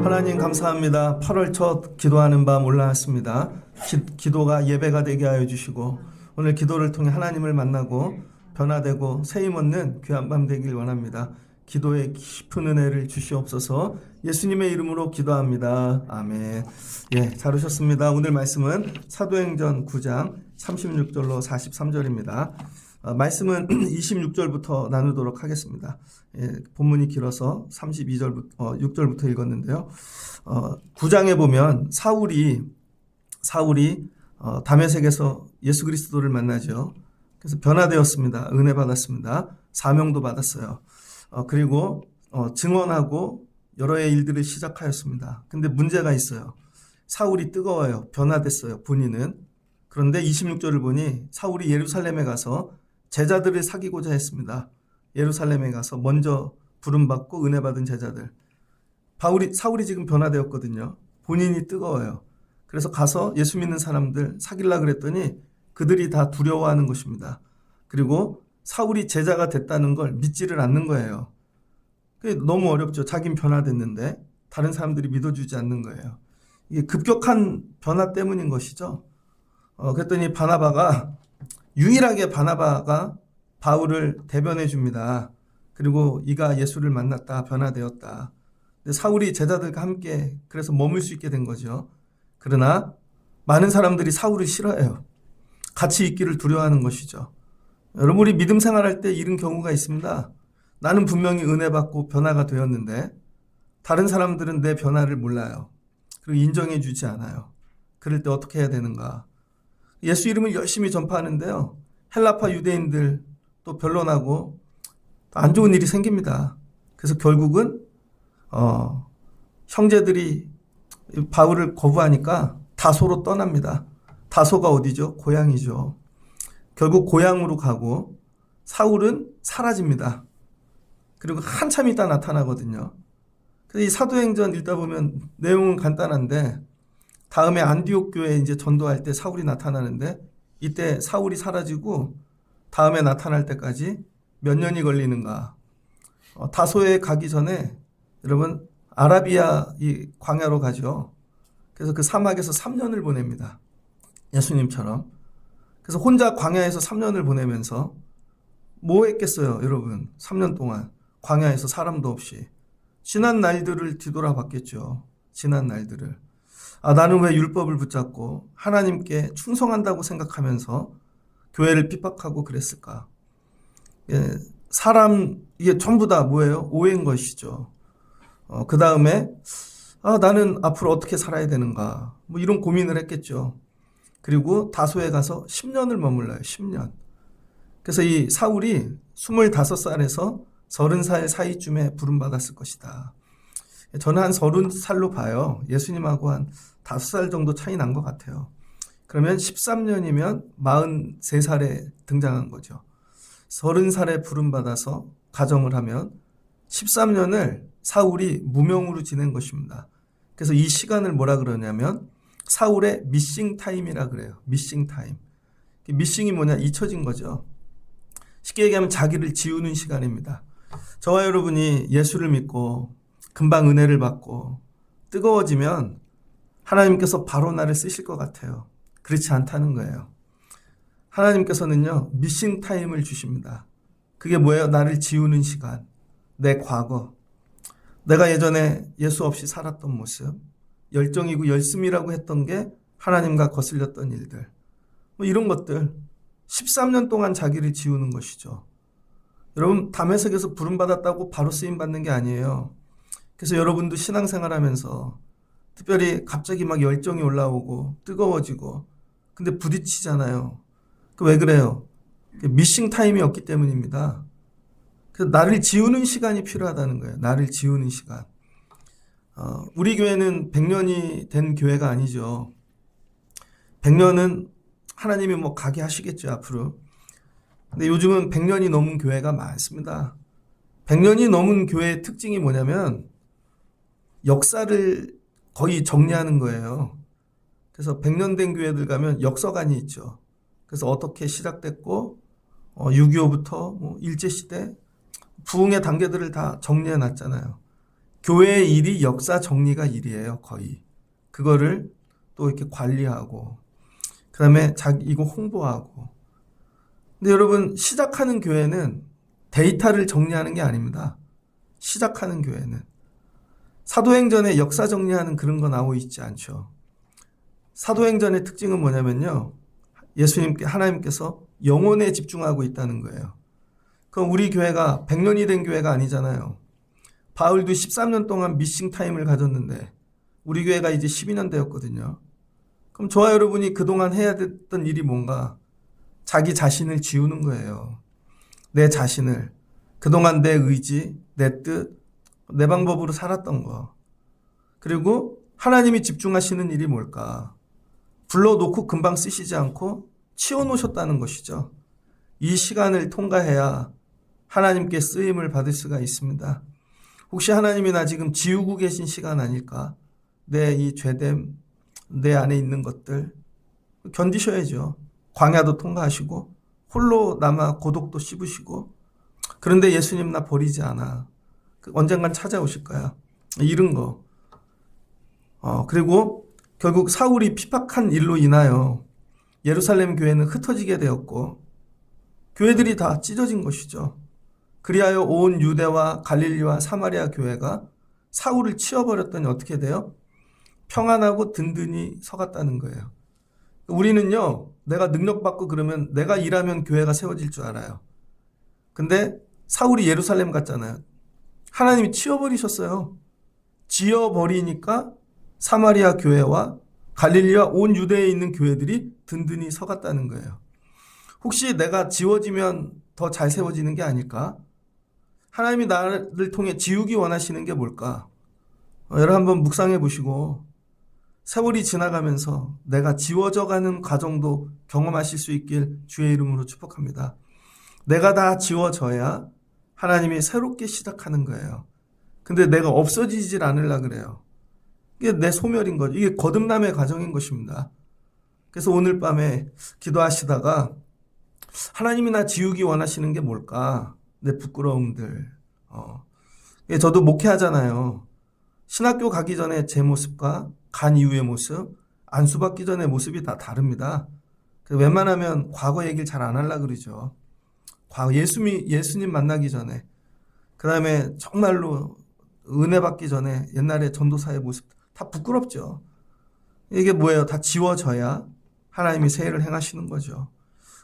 하나님 감사합니다. 8월 첫 기도하는 밤 올라왔습니다. 기도가 예배가 되게 하여 주시고 오늘 기도를 통해 하나님을 만나고 변화되고 새 힘 얻는 귀한 밤 되길 원합니다. 기도의 깊은 은혜를 주시옵소서. 예수님의 이름으로 기도합니다. 아멘. 예, 잘 오셨습니다. 오늘 말씀은 사도행전 9장 36절로 43절입니다. 말씀은 26절부터 나누도록 하겠습니다. 예, 본문이 길어서 6절부터 읽었는데요. 9장에 보면 사울이 다메섹에서 예수 그리스도를 만나죠. 그래서 변화되었습니다. 은혜 받았습니다. 사명도 받았어요. 그리고 증언하고 여러 일들을 시작하였습니다. 근데 문제가 있어요. 사울이 뜨거워요. 변화됐어요. 본인은. 그런데 26절을 보니 사울이 예루살렘에 가서 제자들을 사귀고자 했습니다. 예루살렘에 가서 먼저 부름받고 은혜 받은 제자들. 사울이 지금 변화되었거든요. 본인이 뜨거워요. 그래서 가서 예수 믿는 사람들 사귀려고 그랬더니 그들이 다 두려워하는 것입니다. 그리고 사울이 제자가 됐다는 걸 믿지를 않는 거예요. 그게 너무 어렵죠. 자긴 변화됐는데 다른 사람들이 믿어주지 않는 거예요. 이게 급격한 변화 때문인 것이죠. 그랬더니 유일하게 바나바가 바울을 대변해 줍니다. 그리고 이가 예수를 만났다, 변화되었다. 근데 사울이 제자들과 함께 그래서 머물 수 있게 된 거죠. 그러나 많은 사람들이 사울을 싫어해요. 같이 있기를 두려워하는 것이죠. 여러분, 우리 믿음 생활할 때 이런 경우가 있습니다. 나는 분명히 은혜 받고 변화가 되었는데 다른 사람들은 내 변화를 몰라요. 그리고 인정해 주지 않아요. 그럴 때 어떻게 해야 되는가? 예수 이름을 열심히 전파하는데요. 헬라파 유대인들 또 변론하고 안 좋은 일이 생깁니다. 그래서 결국은 형제들이 바울을 거부하니까 다소로 떠납니다. 다소가 어디죠? 고향이죠. 결국 고향으로 가고 사울은 사라집니다. 그리고 한참 있다 나타나거든요. 그래서 이 사도행전 읽다 보면 내용은 간단한데 다음에 안디옥 교회에 이제 전도할 때 사울이 나타나는데 이때 사울이 사라지고 다음에 나타날 때까지 몇 년이 걸리는가. 다소에 가기 전에 여러분 아라비아 이 광야로 가죠. 그래서 그 사막에서 3년을 보냅니다. 예수님처럼. 그래서 혼자 광야에서 3년을 보내면서 뭐 했겠어요, 여러분? 3년 동안 광야에서 사람도 없이 지난 날들을 뒤돌아봤겠죠. 지난 날들을. 나는 왜 율법을 붙잡고 하나님께 충성한다고 생각하면서 교회를 핍박하고 그랬을까? 예, 이게 전부 다 뭐예요? 오해인 것이죠. 그 다음에 나는 앞으로 어떻게 살아야 되는가? 뭐 이런 고민을 했겠죠. 그리고 다소에 가서 10년을 머물러요. 10년. 그래서 이 사울이 25살에서 30살 사이쯤에 부름받았을 것이다. 저는 한 30살로 봐요. 예수님하고 한 5살 정도 차이 난 것 같아요. 그러면 13년이면 43살에 등장한 거죠. 30살에 부름받아서 가정을 하면 13년을 사울이 무명으로 지낸 것입니다. 그래서 이 시간을 뭐라 그러냐면 사울의 미싱 타임이라 그래요. 미싱 타임. 미싱이 뭐냐? 잊혀진 거죠. 쉽게 얘기하면 자기를 지우는 시간입니다. 저와 여러분이 예수를 믿고 금방 은혜를 받고 뜨거워지면 하나님께서 바로 나를 쓰실 것 같아요. 그렇지 않다는 거예요. 하나님께서는요, 미싱 타임을 주십니다. 그게 뭐예요? 나를 지우는 시간. 내 과거. 내가 예전에 예수 없이 살았던 모습. 열정이고 열심이라고 했던 게 하나님과 거슬렸던 일들. 뭐 이런 것들. 13년 동안 자기를 지우는 것이죠. 여러분, 다메섹에서 부름받았다고 바로 쓰임받는 게 아니에요. 그래서 여러분도 신앙생활 하면서 특별히 갑자기 막 열정이 올라오고 뜨거워지고 근데 부딪히잖아요. 왜 그래요? 미싱 타임이 없기 때문입니다. 그래서 나를 지우는 시간이 필요하다는 거예요. 나를 지우는 시간. 우리 교회는 100년이 된 교회가 아니죠. 100년은 하나님이 뭐 가게 하시겠죠, 앞으로. 근데 요즘은 100년이 넘은 교회가 많습니다. 100년이 넘은 교회의 특징이 뭐냐면 역사를 거의 정리하는 거예요. 그래서 100년 된 교회들 가면 역서관이 있죠. 그래서 어떻게 시작됐고 6.25부터 뭐 일제시대 부흥의 단계들을 다 정리해 놨잖아요. 교회의 일이 역사 정리가 일이에요, 거의. 그거를 또 이렇게 관리하고, 그 다음에 이거 홍보하고. 근데 여러분, 시작하는 교회는 데이터를 정리하는 게 아닙니다. 시작하는 교회는. 사도행전에 역사 정리하는 그런 거 나오고 있지 않죠. 사도행전의 특징은 뭐냐면요. 하나님께서 영혼에 집중하고 있다는 거예요. 그럼 우리 교회가 100년이 된 교회가 아니잖아요. 바울도 13년 동안 미싱 타임을 가졌는데 우리 교회가 이제 12년 되었거든요. 그럼 저와 여러분이 그동안 해야 됐던 일이 뭔가? 자기 자신을 지우는 거예요. 내 자신을. 그동안 내 의지, 내 뜻, 내 방법으로 살았던 거. 그리고 하나님이 집중하시는 일이 뭘까? 불러놓고 금방 쓰시지 않고 치워놓으셨다는 것이죠. 이 시간을 통과해야 하나님께 쓰임을 받을 수가 있습니다. 혹시 하나님이 나 지금 지우고 계신 시간 아닐까? 내 이 죄됨, 내 안에 있는 것들 견디셔야죠. 광야도 통과하시고 홀로 남아 고독도 씹으시고 그런데 예수님 나 버리지 않아. 언젠간 찾아오실 거야. 이런 거. 그리고 결국 사울이 핍박한 일로 인하여 예루살렘 교회는 흩어지게 되었고 교회들이 다 찢어진 것이죠. 그리하여 온 유대와 갈릴리와 사마리아 교회가 사울을 치워버렸더니 어떻게 돼요? 평안하고 든든히 서갔다는 거예요. 우리는요, 내가 능력받고 그러면 내가 일하면 교회가 세워질 줄 알아요. 근데 사울이 예루살렘 갔잖아요. 하나님이 치워버리셨어요. 지어버리니까 사마리아 교회와 갈릴리와 온 유대에 있는 교회들이 든든히 서갔다는 거예요. 혹시 내가 지워지면 더 잘 세워지는 게 아닐까? 하나님이 나를 통해 지우기 원하시는 게 뭘까? 여러분 한번 묵상해 보시고 세월이 지나가면서 내가 지워져가는 과정도 경험하실 수 있길 주의 이름으로 축복합니다. 내가 다 지워져야 하나님이 새롭게 시작하는 거예요. 근데 내가 없어지질 않으려 그래요. 이게 내 소멸인 거죠. 이게 거듭남의 과정인 것입니다. 그래서 오늘 밤에 기도하시다가 하나님이 나 지우기 원하시는 게 뭘까? 내 부끄러움들. 저도 목회하잖아요. 신학교 가기 전에 제 모습과 간 이후의 모습, 안수받기 전의 모습이 다 다릅니다. 웬만하면 과거 얘기를 잘 안 하려고 그러죠. 예수님 만나기 전에, 그 다음에 정말로 은혜 받기 전에 옛날에 전도사의 모습 다 부끄럽죠. 이게 뭐예요? 다 지워져야 하나님이 새 일을 행하시는 거죠.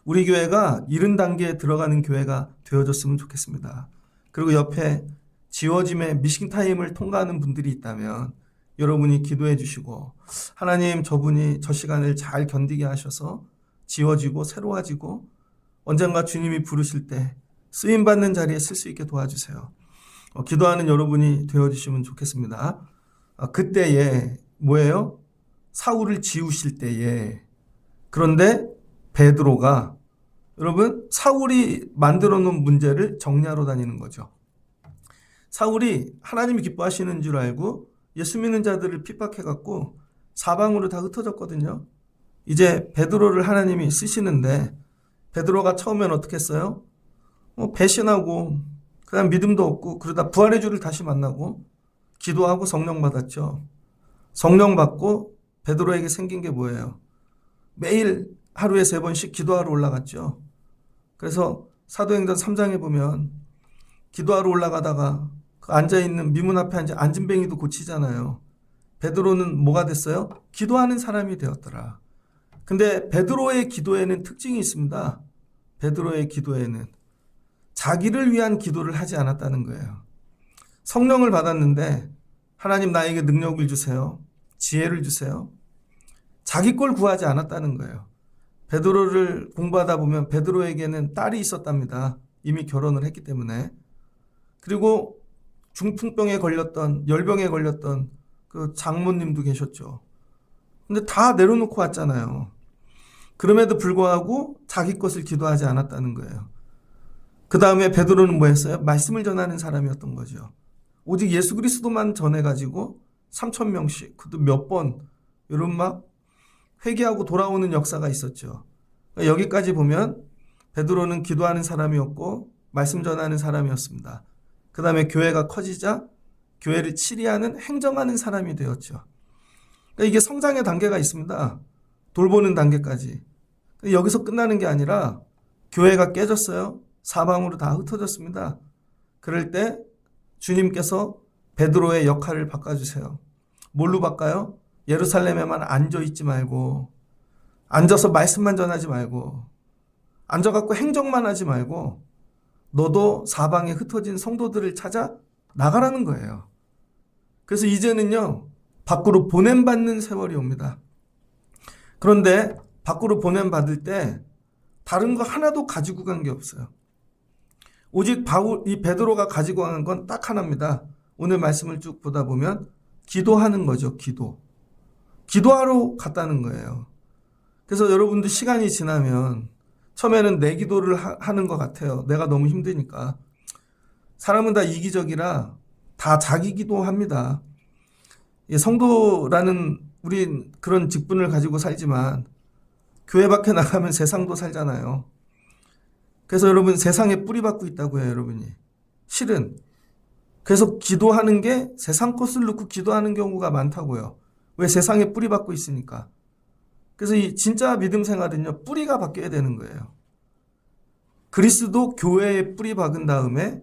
우리 교회가 이른 단계에 들어가는 교회가 되어졌으면 좋겠습니다. 그리고 옆에 지워짐의 미싱타임을 통과하는 분들이 있다면 여러분이 기도해 주시고 하나님 저분이 저 시간을 잘 견디게 하셔서 지워지고 새로워지고 언젠가 주님이 부르실 때 쓰임받는 자리에 쓸 수 있게 도와주세요. 기도하는 여러분이 되어주시면 좋겠습니다. 그때에 뭐예요? 사울을 지우실 때에 그런데 베드로가 여러분 사울이 만들어 놓은 문제를 정리하러 다니는 거죠. 사울이 하나님이 기뻐하시는 줄 알고 예수 믿는 자들을 핍박해갖고 사방으로 다 흩어졌거든요. 이제 베드로를 하나님이 쓰시는데 베드로가 처음엔 어떻게 했어요? 배신하고 그다음 믿음도 없고 그러다 부활의 주를 다시 만나고 기도하고 성령 받았죠. 성령 받고 베드로에게 생긴 게 뭐예요? 매일 하루에 3번씩 기도하러 올라갔죠. 그래서 사도행전 3장에 보면 기도하러 올라가다가 그 앉아있는 미문 앞에 앉은 안진뱅이도 고치잖아요. 베드로는 뭐가 됐어요? 기도하는 사람이 되었더라. 근데 베드로의 기도에는 특징이 있습니다. 베드로의 기도에는 자기를 위한 기도를 하지 않았다는 거예요. 성령을 받았는데 하나님 나에게 능력을 주세요. 지혜를 주세요. 자기 걸 구하지 않았다는 거예요. 베드로를 공부하다 보면 베드로에게는 딸이 있었답니다. 이미 결혼을 했기 때문에. 그리고 중풍병에 걸렸던 열병에 걸렸던 그 장모님도 계셨죠. 근데 다 내려놓고 왔잖아요. 그럼에도 불구하고 자기 것을 기도하지 않았다는 거예요. 그 다음에 베드로는 뭐 했어요? 말씀을 전하는 사람이었던 거죠. 오직 예수 그리스도만 전해가지고 3,000명씩 그것도 몇 번 이런 막 회개하고 돌아오는 역사가 있었죠. 여기까지 보면 베드로는 기도하는 사람이었고 말씀 전하는 사람이었습니다. 그 다음에 교회가 커지자 교회를 치리하는 행정하는 사람이 되었죠. 그러니까 이게 성장의 단계가 있습니다. 돌보는 단계까지. 여기서 끝나는 게 아니라 교회가 깨졌어요. 사방으로 다 흩어졌습니다. 그럴 때 주님께서 베드로의 역할을 바꿔주세요. 뭘로 바꿔요? 예루살렘에만 앉아있지 말고, 앉아서 말씀만 전하지 말고, 앉아갖고 행정만 하지 말고 너도 사방에 흩어진 성도들을 찾아 나가라는 거예요. 그래서 이제는요, 밖으로 보냄받는 세월이 옵니다. 그런데 밖으로 보냄받을 때 다른 거 하나도 가지고 간 게 없어요. 오직 이 베드로가 가지고 간 건 딱 하나입니다. 오늘 말씀을 쭉 보다 보면 기도하는 거죠. 기도하러 갔다는 거예요. 그래서 여러분도 시간이 지나면 처음에는 내 기도를 하는 것 같아요. 내가 너무 힘드니까. 사람은 다 이기적이라 다 자기 기도합니다. 성도라는 우린 그런 직분을 가지고 살지만 교회 밖에 나가면 세상도 살잖아요. 그래서 여러분 세상에 뿌리박고 있다고 해요, 여러분이. 실은. 그래서 기도하는 게 세상 것을 놓고 기도하는 경우가 많다고요. 왜? 세상에 뿌리박고 있으니까. 그래서 이 진짜 믿음 생활은요, 뿌리가 바뀌어야 되는 거예요. 그리스도 교회에 뿌리 박은 다음에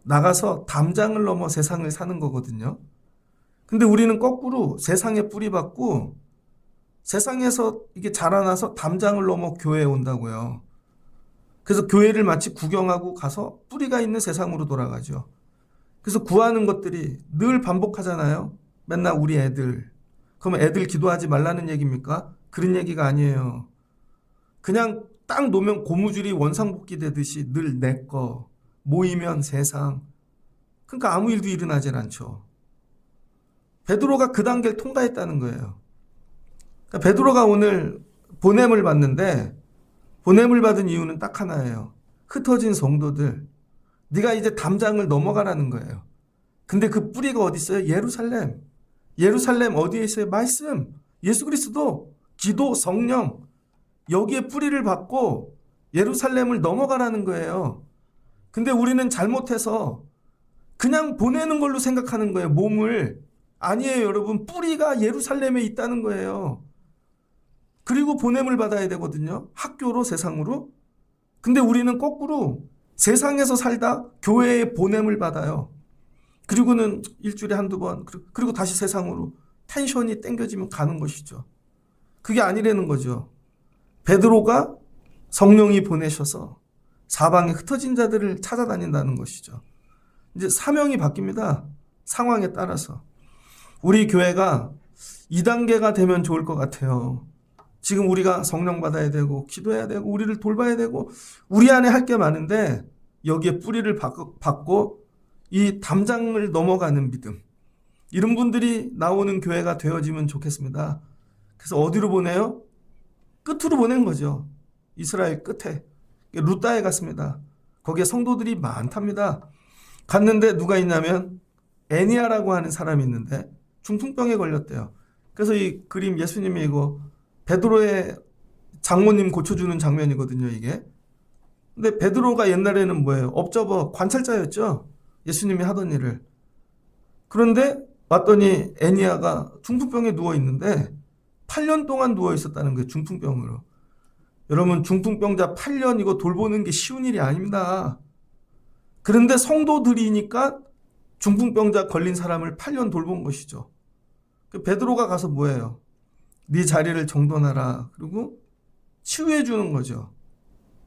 나가서 담장을 넘어 세상을 사는 거거든요. 근데 우리는 거꾸로 세상에 뿌리 박고 세상에서 이게 자라나서 담장을 넘어 교회에 온다고요. 그래서 교회를 마치 구경하고 가서 뿌리가 있는 세상으로 돌아가죠. 그래서 구하는 것들이 늘 반복하잖아요. 맨날 우리 애들. 그러면 애들 기도하지 말라는 얘기입니까? 그런 얘기가 아니에요. 그냥 딱 놓으면 고무줄이 원상복귀 되듯이 늘 내 거, 모이면 세상. 그러니까 아무 일도 일어나질 않죠. 베드로가 그 단계를 통과했다는 거예요. 그러니까 베드로가 오늘 보냄을 받는데 보냄을 받은 이유는 딱 하나예요. 흩어진 성도들. 네가 이제 담장을 넘어가라는 거예요. 근데 그 뿌리가 어디 있어요? 예루살렘. 예루살렘 어디에 있어요? 말씀. 예수 그리스도, 기도, 성령. 여기에 뿌리를 받고 예루살렘을 넘어가라는 거예요. 근데 우리는 잘못해서 그냥 보내는 걸로 생각하는 거예요. 몸을. 아니에요, 여러분. 뿌리가 예루살렘에 있다는 거예요. 그리고 보냄을 받아야 되거든요. 학교로, 세상으로. 근데 우리는 거꾸로 세상에서 살다 교회에 보냄을 받아요. 그리고는 일주일에 한두 번, 그리고 다시 세상으로 텐션이 땡겨지면 가는 것이죠. 그게 아니라는 거죠. 베드로가 성령이 보내셔서 사방에 흩어진 자들을 찾아다닌다는 것이죠. 이제 사명이 바뀝니다. 상황에 따라서. 우리 교회가 2단계가 되면 좋을 것 같아요. 지금 우리가 성령 받아야 되고 기도해야 되고 우리를 돌봐야 되고 우리 안에 할 게 많은데 여기에 뿌리를 받고 이 담장을 넘어가는 믿음. 이런 분들이 나오는 교회가 되어지면 좋겠습니다. 그래서 어디로 보내요? 끝으로 보낸 거죠. 이스라엘 끝에. 루다에 갔습니다. 거기에 성도들이 많답니다. 갔는데 누가 있냐면 애니아라고 하는 사람이 있는데 중풍병에 걸렸대요. 그래서 이 그림 예수님이 이거 베드로의 장모님 고쳐주는 장면이거든요, 이게. 근데 베드로가 옛날에는 뭐예요? 옵저버, 관찰자였죠? 예수님이 하던 일을. 그런데 왔더니 애니아가 중풍병에 누워 있는데 8년 동안 누워 있었다는 거예요, 중풍병으로. 여러분, 중풍병자 8년 이거 돌보는 게 쉬운 일이 아닙니다. 그런데 성도들이니까 중풍병자 걸린 사람을 8년 돌본 것이죠. 베드로가 가서 뭐예요? 네 자리를 정돈하라. 그리고 치유해 주는 거죠.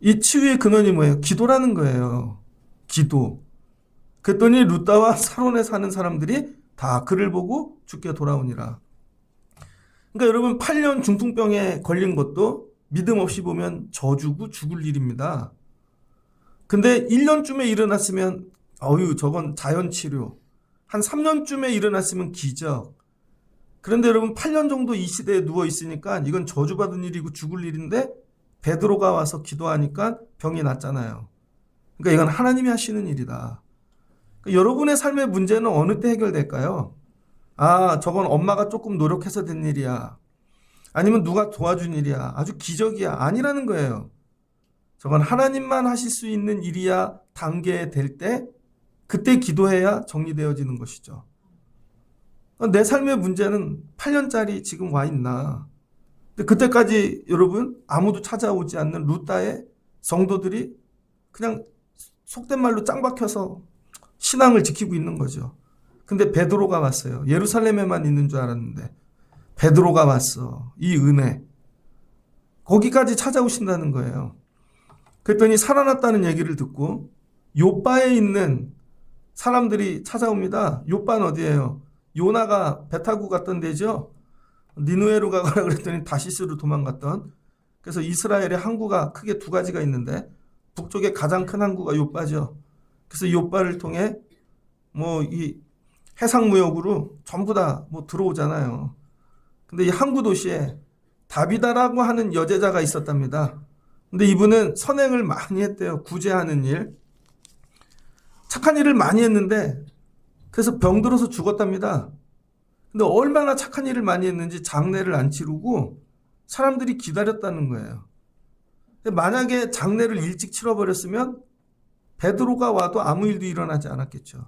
이 치유의 근원이 뭐예요? 기도라는 거예요. 기도. 그랬더니 루다와 사론에 사는 사람들이 다 그를 보고 죽게 돌아오니라. 그러니까 여러분 8년 중풍병에 걸린 것도 믿음 없이 보면 저주고 죽을 일입니다. 근데 1년쯤에 일어났으면 저건 자연치료. 한 3년쯤에 일어났으면 기적. 그런데 여러분 8년 정도 이 시대에 누워 있으니까 이건 저주받은 일이고 죽을 일인데 베드로가 와서 기도하니까 병이 낫잖아요. 그러니까 이건 하나님이 하시는 일이다. 그러니까 여러분의 삶의 문제는 어느 때 해결될까요? 저건 엄마가 조금 노력해서 된 일이야. 아니면 누가 도와준 일이야. 아주 기적이야. 아니라는 거예요. 저건 하나님만 하실 수 있는 일이야 단계에 될 때 그때 기도해야 정리되어지는 것이죠. 내 삶의 문제는 8년짜리 지금 와 있나. 근데 그때까지 여러분 아무도 찾아오지 않는 루다의 성도들이 그냥 속된 말로 짱 박혀서 신앙을 지키고 있는 거죠. 근데 베드로가 왔어요. 예루살렘에만 있는 줄 알았는데 베드로가 왔어. 이 은혜. 거기까지 찾아오신다는 거예요. 그랬더니 살아났다는 얘기를 듣고 요바에 있는 사람들이 찾아옵니다. 요바는 어디예요? 요나가 배 타고 갔던 데죠. 니누에로 가거라 그랬더니 다시스로 도망갔던. 그래서 이스라엘의 항구가 크게 두 가지가 있는데 북쪽에 가장 큰 항구가 요바죠. 그래서 요바를 통해 뭐 이 해상 무역으로 전부 다 뭐 들어오잖아요. 근데 이 항구 도시에 다비다라고 하는 여제자가 있었답니다. 근데 이분은 선행을 많이 했대요. 구제하는 일. 착한 일을 많이 했는데 그래서 병들어서 죽었답니다. 근데 얼마나 착한 일을 많이 했는지 장례를 안 치르고 사람들이 기다렸다는 거예요. 근데 만약에 장례를 일찍 치러버렸으면 베드로가 와도 아무 일도 일어나지 않았겠죠.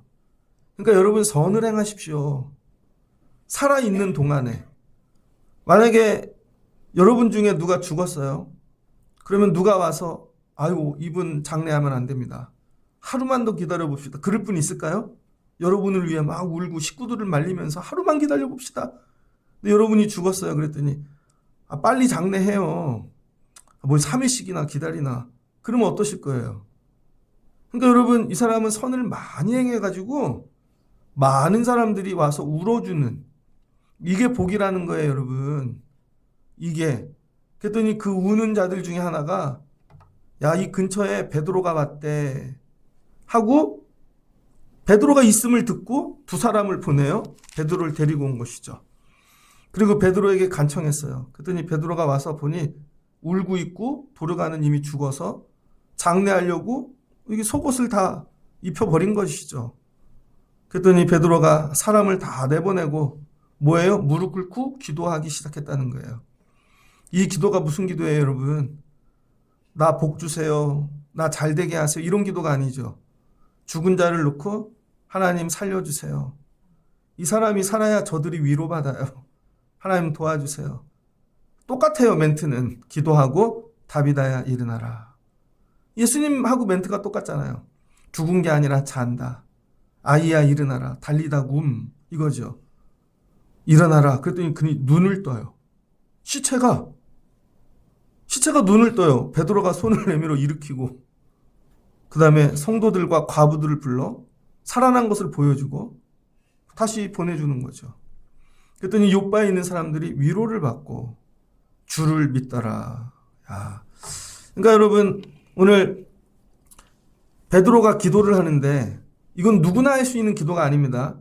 그러니까 여러분 선을 행하십시오. 살아있는 동안에. 만약에 여러분 중에 누가 죽었어요. 그러면 누가 와서 아유 이분 장례하면 안 됩니다. 하루만 더 기다려 봅시다. 그럴 분 있을까요? 여러분을 위해 막 울고 식구들을 말리면서 하루만 기다려 봅시다. 근데 여러분이 죽었어요. 그랬더니 빨리 장례해요. 뭘 3일씩이나 기다리나. 그러면 어떠실 거예요? 그러니까 여러분 이 사람은 선을 많이 행해가지고 많은 사람들이 와서 울어주는 이게 복이라는 거예요. 여러분. 이게. 그랬더니 그 우는 자들 중에 하나가 야, 이 근처에 베드로가 왔대 하고 베드로가 있음을 듣고 두 사람을 보내요. 베드로를 데리고 온 것이죠. 그리고 베드로에게 간청했어요. 그랬더니 베드로가 와서 보니 울고 있고 도르가는 이미 죽어서 장례하려고 이게 속옷을 다 입혀버린 것이죠. 그랬더니 베드로가 사람을 다 내보내고 뭐예요? 무릎 꿇고 기도하기 시작했다는 거예요. 이 기도가 무슨 기도예요, 여러분? 나 복 주세요. 나 잘 되게 하세요. 이런 기도가 아니죠. 죽은 자를 놓고 하나님 살려주세요. 이 사람이 살아야 저들이 위로받아요. 하나님 도와주세요. 똑같아요, 멘트는. 기도하고 다비다야 일어나라. 예수님하고 멘트가 똑같잖아요. 죽은 게 아니라 잔다. 아이야 일어나라. 달리다 굼. 이거죠. 일어나라. 그랬더니 그니 눈을 떠요. 시체가 눈을 떠요. 베드로가 손을 내밀어 일으키고 그 다음에 성도들과 과부들을 불러 살아난 것을 보여주고 다시 보내주는 거죠. 그랬더니 요바에 있는 사람들이 위로를 받고 주를 믿더라. 야. 그러니까 여러분 오늘 베드로가 기도를 하는데 이건 누구나 할 수 있는 기도가 아닙니다.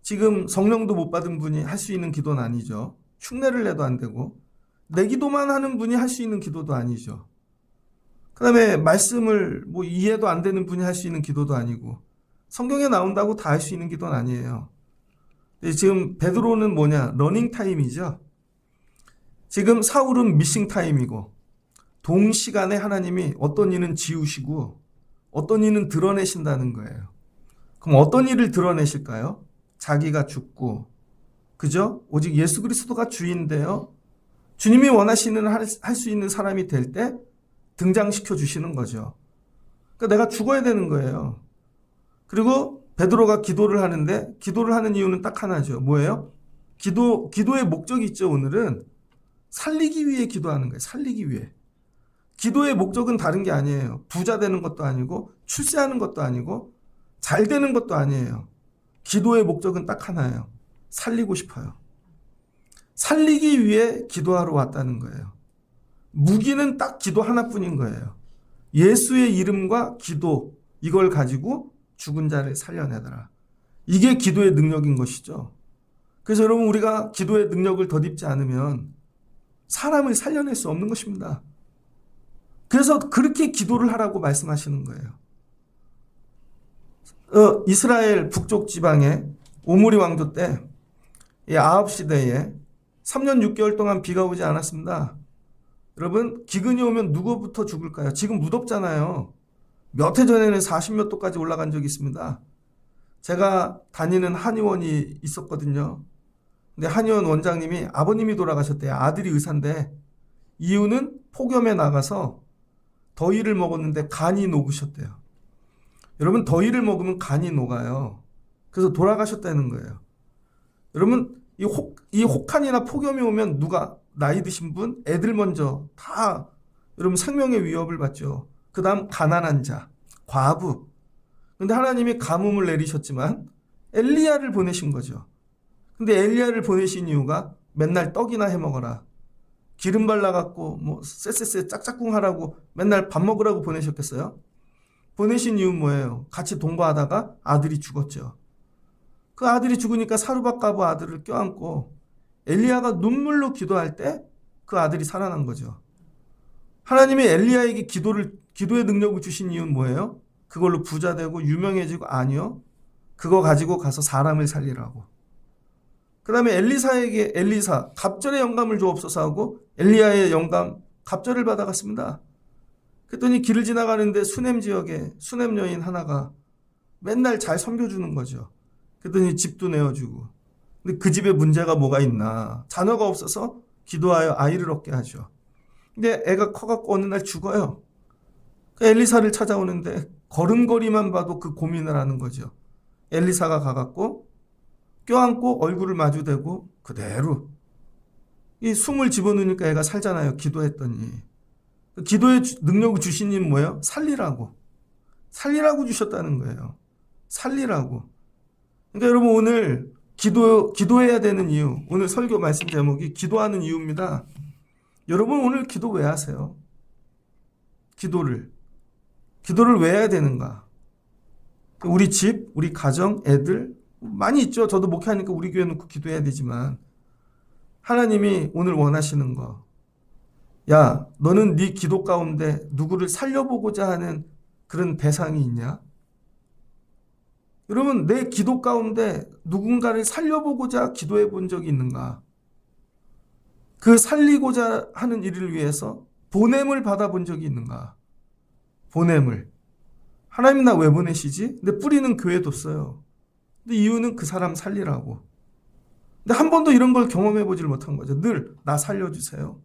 지금 성령도 못 받은 분이 할 수 있는 기도는 아니죠. 흉내를 내도 안 되고 내 기도만 하는 분이 할 수 있는 기도도 아니죠. 그 다음에 말씀을 뭐 이해도 안 되는 분이 할 수 있는 기도도 아니고 성경에 나온다고 다 할 수 있는 기도는 아니에요. 지금 베드로는 뭐냐? 러닝 타임이죠. 지금 사울은 미싱 타임이고 동시간에 하나님이 어떤 일은 지우시고 어떤 일은 드러내신다는 거예요. 그럼 어떤 일을 드러내실까요? 자기가 죽고 그죠? 오직 예수 그리스도가 주인데요. 주님이 원하시는 할 수 있는 사람이 될 때 등장시켜 주시는 거죠. 그러니까 내가 죽어야 되는 거예요. 그리고 베드로가 기도를 하는데 기도를 하는 이유는 딱 하나죠. 뭐예요? 기도의 목적이 있죠. 오늘은 살리기 위해 기도하는 거예요. 살리기 위해. 기도의 목적은 다른 게 아니에요. 부자 되는 것도 아니고 출세하는 것도 아니고 잘 되는 것도 아니에요. 기도의 목적은 딱 하나예요. 살리고 싶어요. 살리기 위해 기도하러 왔다는 거예요. 무기는 딱 기도 하나뿐인 거예요. 예수의 이름과 기도 이걸 가지고 죽은 자를 살려내더라. 이게 기도의 능력인 것이죠. 그래서 여러분 우리가 기도의 능력을 덧입지 않으면 사람을 살려낼 수 없는 것입니다. 그래서 그렇게 기도를 하라고 말씀하시는 거예요. 이스라엘 북쪽 지방에 오므리 왕조 때 아합 시대에 3년 6개월 동안 비가 오지 않았습니다. 여러분, 기근이 오면 누구부터 죽을까요? 지금 무덥잖아요. 몇 해 전에는 40몇 도까지 올라간 적이 있습니다. 제가 다니는 한의원이 있었거든요. 근데 한의원 원장님이 아버님이 돌아가셨대요. 아들이 의사인데 이유는 폭염에 나가서 더위를 먹었는데 간이 녹으셨대요. 여러분, 더위를 먹으면 간이 녹아요. 그래서 돌아가셨다는 거예요. 여러분, 이 혹한이나 폭염이 오면 누가 나이 드신 분, 애들 먼저 다 여러분 생명의 위협을 받죠. 그 다음 가난한 자, 과부. 근데 하나님이 가뭄을 내리셨지만 엘리야를 보내신 거죠. 근데 엘리야를 보내신 이유가 맨날 떡이나 해 먹어라. 기름 발라갖고 뭐 쎄쎄쎄 짝짝꿍 하라고 맨날 밥 먹으라고 보내셨겠어요? 보내신 이유는 뭐예요? 같이 동거하다가 아들이 죽었죠. 그 아들이 죽으니까 사르밧 가부 아들을 껴안고 엘리야가 눈물로 기도할 때 그 아들이 살아난 거죠. 하나님이 엘리야에게 기도의 능력을 주신 이유는 뭐예요? 그걸로 부자 되고 유명해지고? 아니요. 그거 가지고 가서 사람을 살리라고. 그 다음에 엘리사 갑절의 영감을 주옵소서 하고 엘리야의 영감 갑절을 받아갔습니다. 그랬더니 길을 지나가는데 수넴 지역에 수넴 여인 하나가 맨날 잘 섬겨주는 거죠. 그랬더니 집도 내어주고. 근데 그 집에 문제가 뭐가 있나? 자녀가 없어서 기도하여 아이를 얻게 하죠. 근데 애가 커갖고 어느 날 죽어요. 엘리사를 찾아오는데 걸음걸이만 봐도 그 고민을 하는 거죠. 엘리사가 가갖고 껴안고 얼굴을 마주대고 그대로 이 숨을 집어넣으니까 애가 살잖아요. 기도했더니. 기도의 능력을 주신 님 뭐예요? 살리라고 주셨다는 거예요. 살리라고. 그러니까 여러분, 오늘 기도해야 되는 이유, 오늘 설교 말씀 제목이 기도하는 이유입니다. 여러분, 오늘 기도 왜 하세요? 기도를 왜 해야 되는가? 우리 집, 우리 가정, 애들 많이 있죠. 저도 목회하니까 우리 교회 놓고 기도해야 되지만 하나님이 오늘 원하시는 거, 야, 너는 네 기도 가운데 누구를 살려보고자 하는 그런 배상이 있냐? 여러분, 내 기도 가운데 누군가를 살려보고자 기도해 본 적이 있는가? 그 살리고자 하는 일을 위해서 보냄을 받아본 적이 있는가? 보냄을. 하나님 나 왜 보내시지? 근데 뿌리는 교회에 뒀어요. 근데 이유는 그 사람 살리라고. 근데 한 번도 이런 걸 경험해 보질 못한 거죠. 늘 나 살려주세요.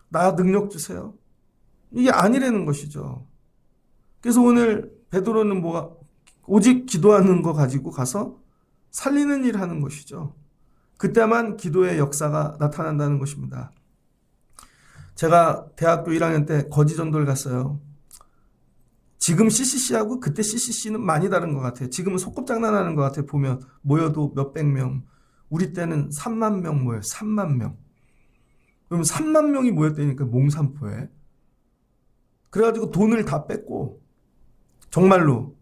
나 능력 주세요. 이게 아니라는 것이죠. 그래서 오늘 베드로는 오직 기도하는 거 가지고 가서 살리는 일 하는 것이죠. 그때만 기도의 역사가 나타난다는 것입니다. 제가 대학교 1학년 때 거지 전도를 갔어요. 지금 CCC하고 그때 CCC는 많이 다른 것 같아요. 지금은 소꿉장난하는 것 같아요. 보면 모여도 몇백 명. 우리 때는 3만 명 모여요. 3만 명. 그럼 3만 명이 모였다니까 몽산포에. 그래가지고 돈을 다 뺐고 정말로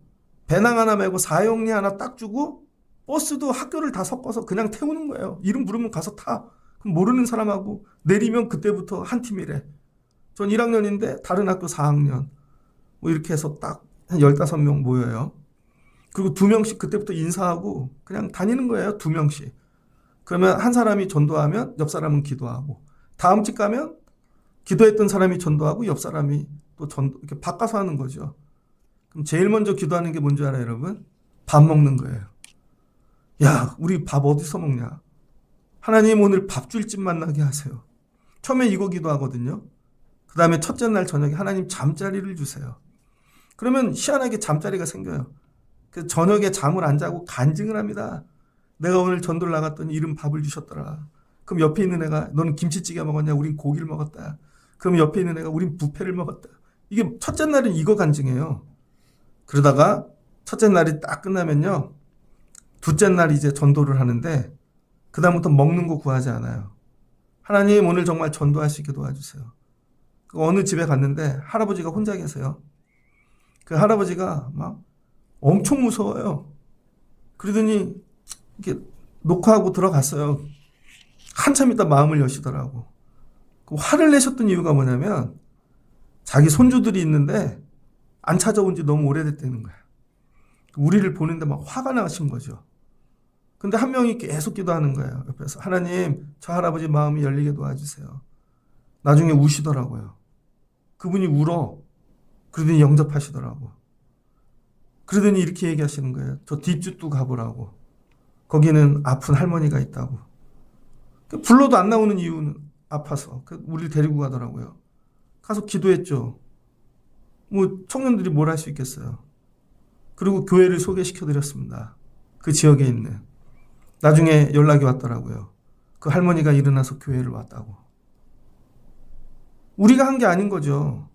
배낭 하나 메고 사용리 하나 딱 주고 버스도 학교를 다 섞어서 그냥 태우는 거예요. 이름 부르면 가서 타. 그럼 모르는 사람하고 내리면 그때부터 한 팀이래. 전 1학년인데 다른 학교 4학년. 뭐 이렇게 해서 딱 한 15명 모여요. 그리고 2명씩 그때부터 인사하고 그냥 다니는 거예요. 2명씩. 그러면 한 사람이 전도하면 옆 사람은 기도하고, 다음 집 가면 기도했던 사람이 전도하고 옆 사람이 또 전도, 이렇게 바꿔서 하는 거죠. 그럼 제일 먼저 기도하는 게 뭔지 알아요, 여러분? 밥 먹는 거예요. 야, 우리 밥 어디서 먹냐? 하나님 오늘 밥 줄 집 만나게 하세요. 처음에 이거 기도하거든요. 그 다음에 첫째 날 저녁에 하나님 잠자리를 주세요. 그러면 희한하게 잠자리가 생겨요. 그래서 저녁에 잠을 안 자고 간증을 합니다. 내가 오늘 전도를 나갔더니 이런 밥을 주셨더라. 그럼 옆에 있는 애가 너는 김치찌개 먹었냐? 우린 고기를 먹었다. 그럼 옆에 있는 애가 우린 뷔페를 먹었다. 이게 첫째 날은 이거 간증해요. 그러다가 첫째 날이 딱 끝나면요. 둘째 날 이제 전도를 하는데 그 다음부터 먹는 거 구하지 않아요. 하나님 오늘 정말 전도할 수 있게 도와주세요. 어느 집에 갔는데 할아버지가 혼자 계세요. 그 할아버지가 막 엄청 무서워요. 그러더니 이렇게 녹화하고 들어갔어요. 한참 있다 마음을 여시더라고. 그 화를 내셨던 이유가 뭐냐면 자기 손주들이 있는데 안 찾아온 지 너무 오래됐다는 거야. 우리를 보는데 막 화가 나신 거죠. 근데 한 명이 계속 기도하는 거예요. 옆에서. 하나님, 저 할아버지 마음이 열리게 도와주세요. 나중에 우시더라고요. 그분이 울어. 그러더니 영접하시더라고. 그러더니 이렇게 얘기하시는 거예요. 저 뒷주도 가보라고. 거기는 아픈 할머니가 있다고. 불러도 안 나오는 이유는 아파서. 우리를 데리고 가더라고요. 가서 기도했죠. 뭐 청년들이 뭘 할 수 있겠어요. 그리고 교회를 소개시켜드렸습니다. 그 지역에 있는. 나중에 연락이 왔더라고요. 그 할머니가 일어나서 교회를 왔다고. 우리가 한 게 아닌 거죠.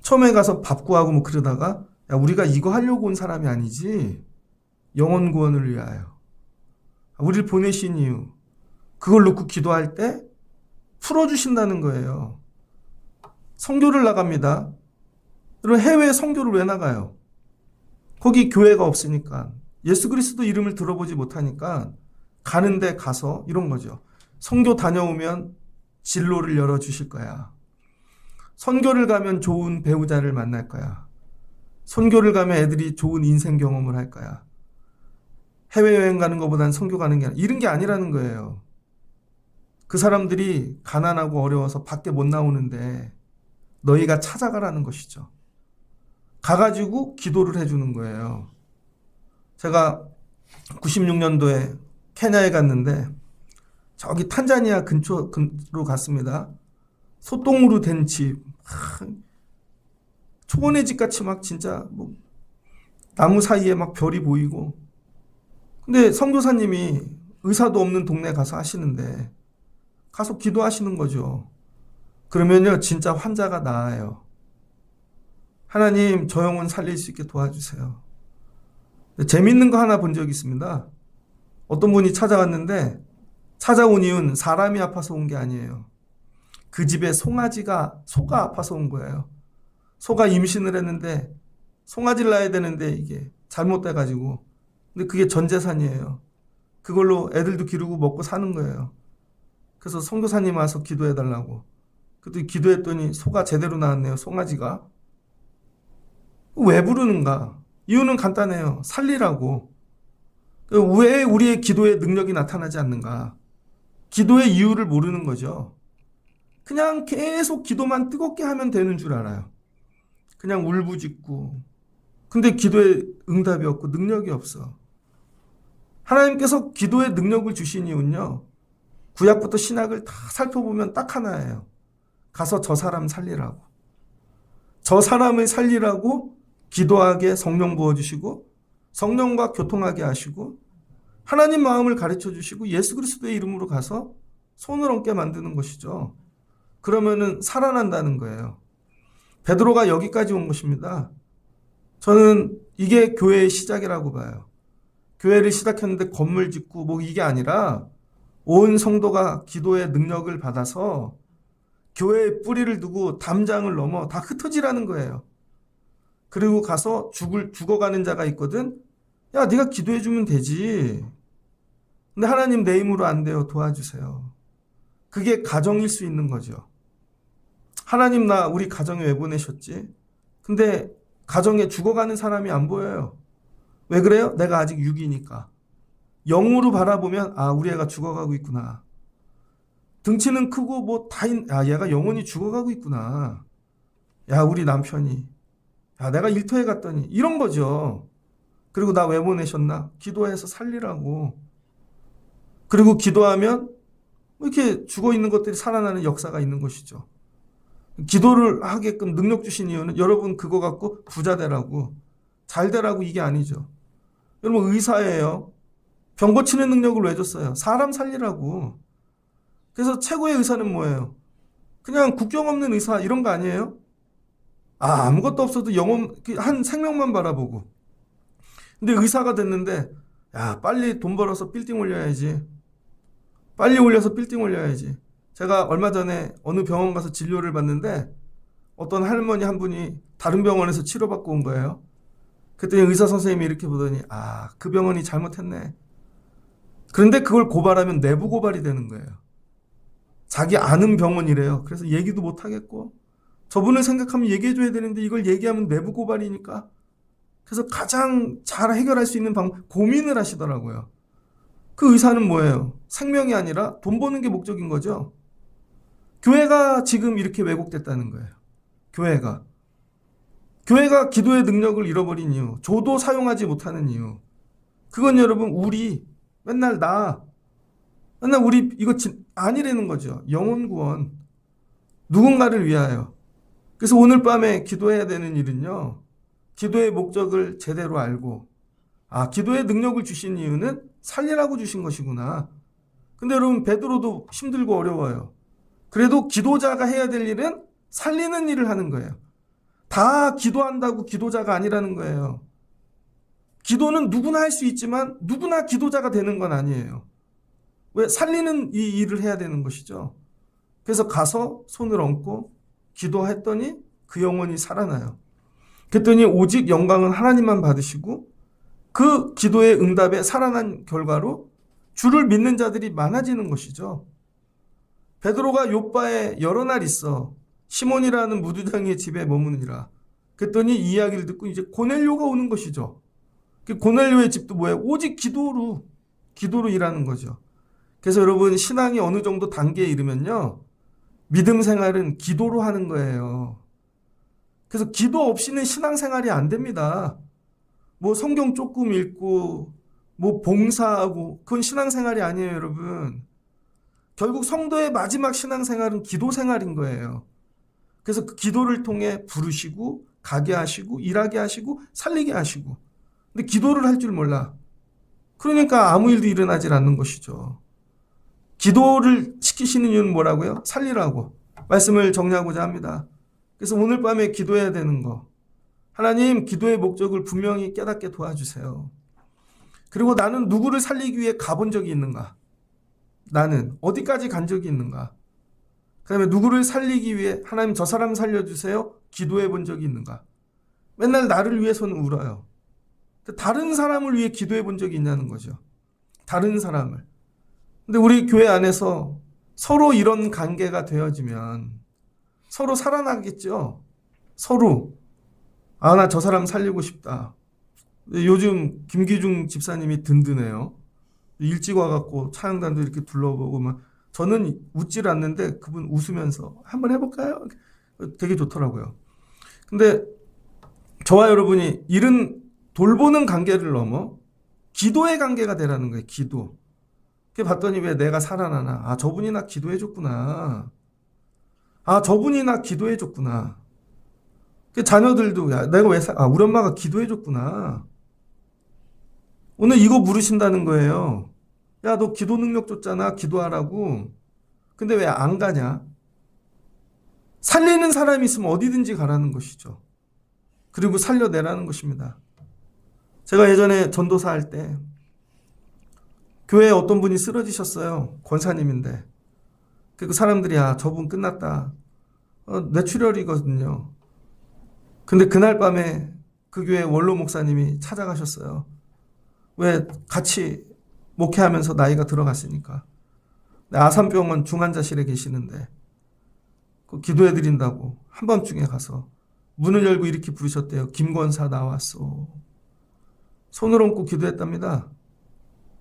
처음에 가서 밥 구하고 뭐 그러다가 야, 우리가 이거 하려고 온 사람이 아니지. 영혼 구원을 위하여. 우리를 보내신 이유. 그걸 놓고 기도할 때 풀어주신다는 거예요. 선교를 나갑니다. 여러분 해외 선교를 왜 나가요? 거기 교회가 없으니까. 예수 그리스도 이름을 들어보지 못하니까 가는데 가서 이런 거죠. 선교 다녀오면 진로를 열어주실 거야. 선교를 가면 좋은 배우자를 만날 거야. 선교를 가면 애들이 좋은 인생 경험을 할 거야. 해외여행 가는 것보다는 선교 가는 게 이런 게 아니라는 거예요. 그 사람들이 가난하고 어려워서 밖에 못 나오는데 너희가 찾아가라는 것이죠. 가가지고 기도를 해주는 거예요. 제가 96년도에 케냐에 갔는데 저기 탄자니아 근처로 갔습니다. 소똥으로 된 집. 초원의 집 같이 막 진짜 뭐 나무 사이에 막 별이 보이고. 근데 선교사님이 의사도 없는 동네 가서 하시는데 가서 기도하시는 거죠. 그러면요 진짜 환자가 나아요. 하나님 저 영혼 살릴 수 있게 도와주세요. 재밌는 거 하나 본 적이 있습니다. 어떤 분이 찾아왔는데 찾아온 이유는 사람이 아파서 온 게 아니에요. 그 집에 소가 아파서 온 거예요. 소가 임신을 했는데 송아지를 낳아야 되는데 이게 잘못돼가지고 근데 그게 전 재산이에요. 그걸로 애들도 기르고 먹고 사는 거예요. 그래서 선교사님 와서 기도해달라고. 그때 기도했더니 소가 제대로 나왔네요. 송아지가. 왜 부르는가? 이유는 간단해요. 살리라고. 왜 우리의 기도의 능력이 나타나지 않는가? 기도의 이유를 모르는 거죠. 그냥 계속 기도만 뜨겁게 하면 되는 줄 알아요. 그냥 울부짖고. 근데 기도에 응답이 없고 능력이 없어. 하나님께서 기도의 능력을 주신 이유는요. 구약부터 신약을 다 살펴보면 딱 하나예요. 가서 저 사람 살리라고. 저 사람을 살리라고 기도하게 성령 부어주시고 성령과 교통하게 하시고 하나님 마음을 가르쳐 주시고 예수 그리스도의 이름으로 가서 손을 얹게 만드는 것이죠. 그러면은 살아난다는 거예요. 베드로가 여기까지 온 것입니다. 저는 이게 교회의 시작이라고 봐요. 교회를 시작했는데 건물 짓고 뭐 이게 아니라 온 성도가 기도의 능력을 받아서 교회에 뿌리를 두고 담장을 넘어 다 흩어지라는 거예요. 그리고 가서 죽어가는 자가 있거든. 야, 네가 기도해 주면 되지. 근데 하나님 내 힘으로 안 돼요. 도와주세요. 그게 가정일 수 있는 거죠. 하나님 나 우리 가정에 왜 보내셨지? 근데 가정에 죽어가는 사람이 안 보여요. 왜 그래요? 내가 아직 육이니까. 영으로 바라보면 아 우리 애가 죽어가고 있구나. 등치는 크고 뭐 야 얘가 영원히 죽어가고 있구나. 야 우리 남편이. 야 내가 일터에 갔더니 이런 거죠. 그리고 나 왜 보내셨나? 기도해서 살리라고. 그리고 기도하면 이렇게 죽어있는 것들이 살아나는 역사가 있는 것이죠. 기도를 하게끔 능력 주신 이유는 여러분 그거 갖고 부자 되라고 잘 되라고 이게 아니죠. 여러분 의사예요. 병 고치는 능력을 왜 줬어요? 사람 살리라고. 그래서 최고의 의사는 뭐예요? 그냥 국경 없는 의사 이런 거 아니에요? 아무것도 없어도 영혼 한 생명만 바라보고. 근데 의사가 됐는데 야 빨리 돈 벌어서 빌딩 올려야지. 빨리 올려서 빌딩 올려야지. 제가 얼마 전에 어느 병원 가서 진료를 받는데 어떤 할머니 한 분이 다른 병원에서 치료받고 온 거예요. 그랬더니 의사 선생님이 이렇게 보더니 그 병원이 잘못했네. 그런데 그걸 고발하면 내부 고발이 되는 거예요. 자기 아는 병원이래요. 그래서 얘기도 못 하겠고 저분을 생각하면 얘기해줘야 되는데 이걸 얘기하면 내부 고발이니까 그래서 가장 잘 해결할 수 있는 방법 고민을 하시더라고요. 그 의사는 뭐예요? 생명이 아니라 돈 버는 게 목적인 거죠. 교회가 지금 이렇게 왜곡됐다는 거예요. 교회가 기도의 능력을 잃어버린 이유, 조도 사용하지 못하는 이유, 그건 여러분 맨날 우리 이거 아니라는 거죠. 영혼 구원, 누군가를 위하여. 그래서 오늘 밤에 기도해야 되는 일은요, 기도의 목적을 제대로 알고, 기도의 능력을 주신 이유는 살리라고 주신 것이구나. 근데 여러분, 베드로도 힘들고 어려워요. 그래도 기도자가 해야 될 일은 살리는 일을 하는 거예요. 다 기도한다고 기도자가 아니라는 거예요. 기도는 누구나 할 수 있지만 누구나 기도자가 되는 건 아니에요. 왜? 살리는 이 일을 해야 되는 것이죠. 그래서 가서 손을 얹고 기도했더니 그 영혼이 살아나요. 그랬더니 오직 영광은 하나님만 받으시고 그 기도의 응답에 살아난 결과로 주를 믿는 자들이 많아지는 것이죠. 베드로가 요빠에 여러 날 있어 시몬이라는 무두장의 집에 머무느니라. 그랬더니 이 이야기를 듣고 이제 고넬료가 오는 것이죠. 그 고넬료의 집도 뭐예요? 오직 기도로 일하는 거죠. 그래서 여러분, 신앙이 어느 정도 단계에 이르면요, 믿음 생활은 기도로 하는 거예요. 그래서 기도 없이는 신앙 생활이 안 됩니다. 뭐 성경 조금 읽고 뭐 봉사하고 그건 신앙 생활이 아니에요, 여러분. 결국 성도의 마지막 신앙 생활은 기도 생활인 거예요. 그래서 그 기도를 통해 부르시고 가게 하시고 일하게 하시고 살리게 하시고. 근데 기도를 할 줄 몰라. 그러니까 아무 일도 일어나질 않는 것이죠. 기도를 시키시는 이유는 뭐라고요? 살리라고. 말씀을 정리하고자 합니다. 그래서 오늘 밤에 기도해야 되는 거. 하나님, 기도의 목적을 분명히 깨닫게 도와주세요. 그리고 나는 누구를 살리기 위해 가본 적이 있는가? 나는 어디까지 간 적이 있는가? 그 다음에 누구를 살리기 위해 하나님 저 사람 살려주세요. 기도해 본 적이 있는가? 맨날 나를 위해서는 울어요. 다른 사람을 위해 기도해 본 적이 있냐는 거죠. 다른 사람을. 근데 우리 교회 안에서 서로 이런 관계가 되어지면 서로 살아나겠죠. 서로. 나 저 사람 살리고 싶다. 요즘 김기중 집사님이 든든해요. 일찍 와갖고 차양단도 이렇게 둘러보고 막. 저는 웃질 않는데 그분 웃으면서 한번 해볼까요? 되게 좋더라고요. 근데 저와 여러분이 이런 돌보는 관계를 넘어 기도의 관계가 되라는 거예요. 기도. 그렇게 봤더니 왜 내가 살아나나? 저분이 나 기도해줬구나. 저분이 나 기도해줬구나. 자녀들도 내가 왜 우리 엄마가 기도해줬구나. 오늘 이거 물으신다는 거예요. 야, 너 기도 능력 줬잖아. 기도하라고. 근데 왜 안 가냐? 살리는 사람이 있으면 어디든지 가라는 것이죠. 그리고 살려내라는 것입니다. 제가 예전에 전도사 할 때 교회에 어떤 분이 쓰러지셨어요. 권사님인데. 그 사람들이 저분 끝났다. 뇌출혈이거든요. 근데 그날 밤에 그 교회 원로 목사님이 찾아가셨어요. 왜? 같이 목회하면서 나이가 들어갔으니까. 아산병원 중환자실에 계시는데 기도해드린다고 한밤중에 가서 문을 열고 이렇게 부르셨대요. 김권사 나왔소. 손을 얹고 기도했답니다.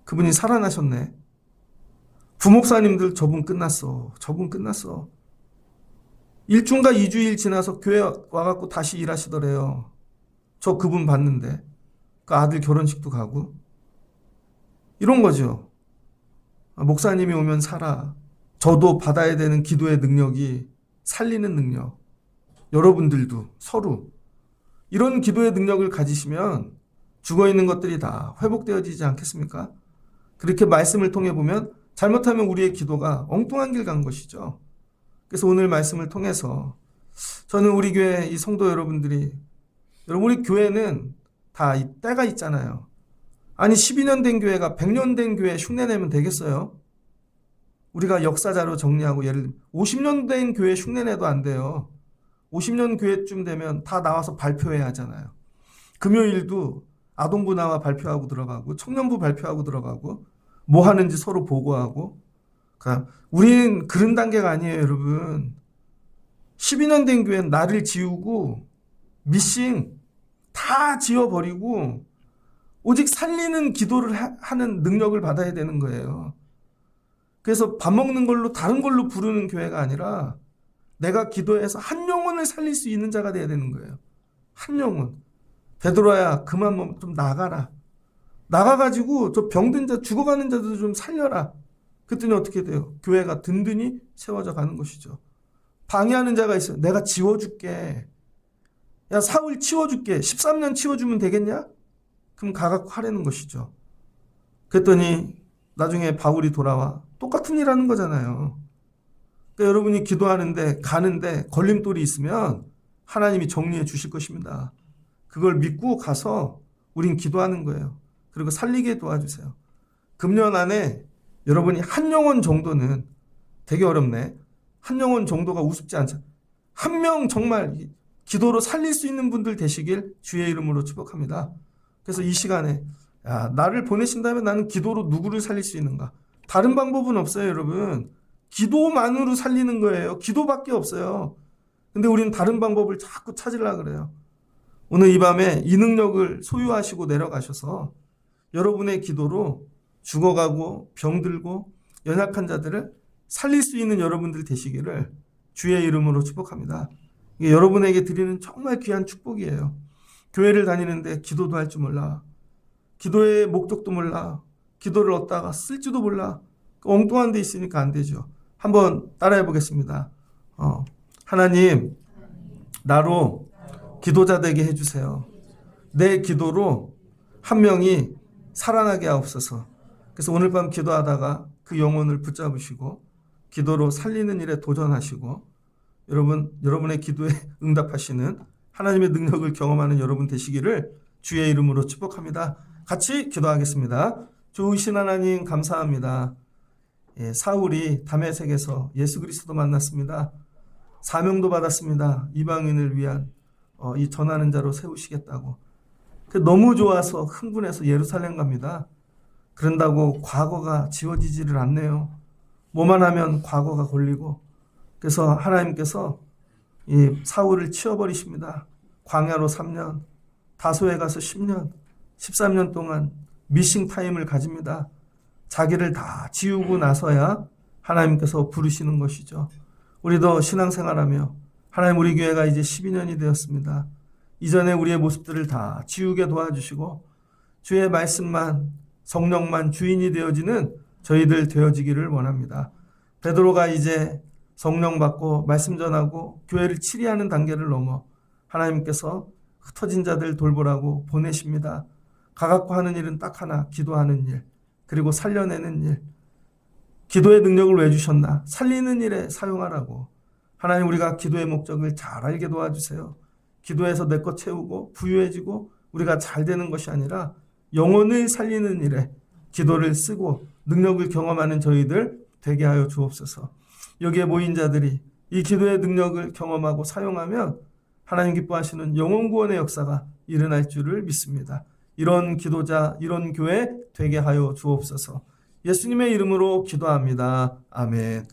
그분이 살아나셨네. 부목사님들 저분 끝났어. 저분 끝났어. 1주인가 2주일 지나서 교회 와갖고 다시 일하시더래요. 저 그분 봤는데. 그 아들 결혼식도 가고. 이런 거죠. 목사님이 오면 살아. 저도 받아야 되는 기도의 능력이 살리는 능력. 여러분들도 서로 이런 기도의 능력을 가지시면 죽어있는 것들이 다 회복되어지지 않겠습니까? 그렇게 말씀을 통해 보면 잘못하면 우리의 기도가 엉뚱한 길 간 것이죠. 그래서 오늘 말씀을 통해서 저는 우리 교회 이 성도 여러분들이, 여러분 우리 교회는 다 이 때가 있잖아요. 아니 12년 된 교회가 100년 된 교회 흉내내면 되겠어요? 우리가 역사자료 정리하고 예를 들면 50년 된 교회 흉내내도 안 돼요. 50년 교회쯤 되면 다 나와서 발표해야 하잖아요. 금요일도 아동부 나와 발표하고 들어가고 청년부 발표하고 들어가고 뭐 하는지 서로 보고하고. 그러니까 우린 그런 단계가 아니에요, 여러분. 12년 된 교회는 나를 지우고 미싱 다 지워버리고 오직 살리는 기도를 하는 능력을 받아야 되는 거예요. 그래서 밥 먹는 걸로 다른 걸로 부르는 교회가 아니라 내가 기도해서 한 영혼을 살릴 수 있는 자가 돼야 되는 거예요. 한 영혼. 베드로야 그만 좀 나가라. 나가가지고 저 병든 자 죽어가는 자들 좀 살려라. 그랬더니 어떻게 돼요? 교회가 든든히 세워져 가는 것이죠. 방해하는 자가 있어요. 내가 지워줄게. 야 사울 치워줄게. 13년 치워주면 되겠냐? 그럼 가갖고 하라는 것이죠. 그랬더니 나중에 바울이 돌아와. 똑같은 일 하는 거잖아요. 그러니까 여러분이 기도하는데 가는데 걸림돌이 있으면 하나님이 정리해 주실 것입니다. 그걸 믿고 가서 우린 기도하는 거예요. 그리고 살리게 도와주세요. 금년 안에 여러분이 한 영혼 정도는 되게 어렵네. 한 영혼 정도가 우습지 않죠. 한 명 정말 기도로 살릴 수 있는 분들 되시길 주의 이름으로 축복합니다. 그래서 이 시간에 야, 나를 보내신다면 나는 기도로 누구를 살릴 수 있는가? 다른 방법은 없어요, 여러분. 기도만으로 살리는 거예요. 기도밖에 없어요. 근데 우리는 다른 방법을 자꾸 찾으려고 그래요. 오늘 이 밤에 이 능력을 소유하시고 내려가셔서 여러분의 기도로 죽어가고 병들고 연약한 자들을 살릴 수 있는 여러분들 되시기를 주의 이름으로 축복합니다. 이게 여러분에게 드리는 정말 귀한 축복이에요. 교회를 다니는데 기도도 할 줄 몰라. 기도의 목적도 몰라. 기도를 얻다가 쓸지도 몰라. 엉뚱한 데 있으니까 안 되죠. 한번 따라해 보겠습니다. 하나님, 나로 기도자 되게 해주세요. 내 기도로 한 명이 살아나게 하옵소서. 그래서 오늘 밤 기도하다가 그 영혼을 붙잡으시고 기도로 살리는 일에 도전하시고 여러분의 기도에 응답하시는 하나님의 능력을 경험하는 여러분 되시기를 주의 이름으로 축복합니다. 같이 기도하겠습니다. 좋으신 하나님 감사합니다. 사울이 다메섹에서 예수 그리스도 만났습니다. 사명도 받았습니다. 이방인을 위한 이 전하는 자로 세우시겠다고. 너무 좋아서 흥분해서 예루살렘 갑니다. 그런다고 과거가 지워지지를 않네요. 뭐만 하면 과거가 걸리고. 그래서 하나님께서 이 사울을 치워버리십니다. 광야로 3년, 다소에 가서 10년, 13년 동안 미싱 타임을 가집니다. 자기를 다 지우고 나서야 하나님께서 부르시는 것이죠. 우리도 신앙생활하며 하나님 우리 교회가 이제 12년이 되었습니다. 이전에 우리의 모습들을 다 지우게 도와주시고 주의 말씀만 성령만 주인이 되어지는 저희들 되어지기를 원합니다. 베드로가 이제 성령 받고 말씀 전하고 교회를 치리하는 단계를 넘어 하나님께서 흩어진 자들 돌보라고 보내십니다. 가갖고 하는 일은 딱 하나, 기도하는 일, 그리고 살려내는 일. 기도의 능력을 왜 주셨나? 살리는 일에 사용하라고. 하나님 우리가 기도의 목적을 잘 알게 도와주세요. 기도해서 내 것 채우고 부유해지고 우리가 잘 되는 것이 아니라 영혼을 살리는 일에 기도를 쓰고 능력을 경험하는 저희들 되게 하여 주옵소서. 여기에 모인 자들이 이 기도의 능력을 경험하고 사용하면 하나님 기뻐하시는 영혼 구원의 역사가 일어날 줄을 믿습니다. 이런 기도자, 이런 교회 되게 하여 주옵소서. 예수님의 이름으로 기도합니다. 아멘.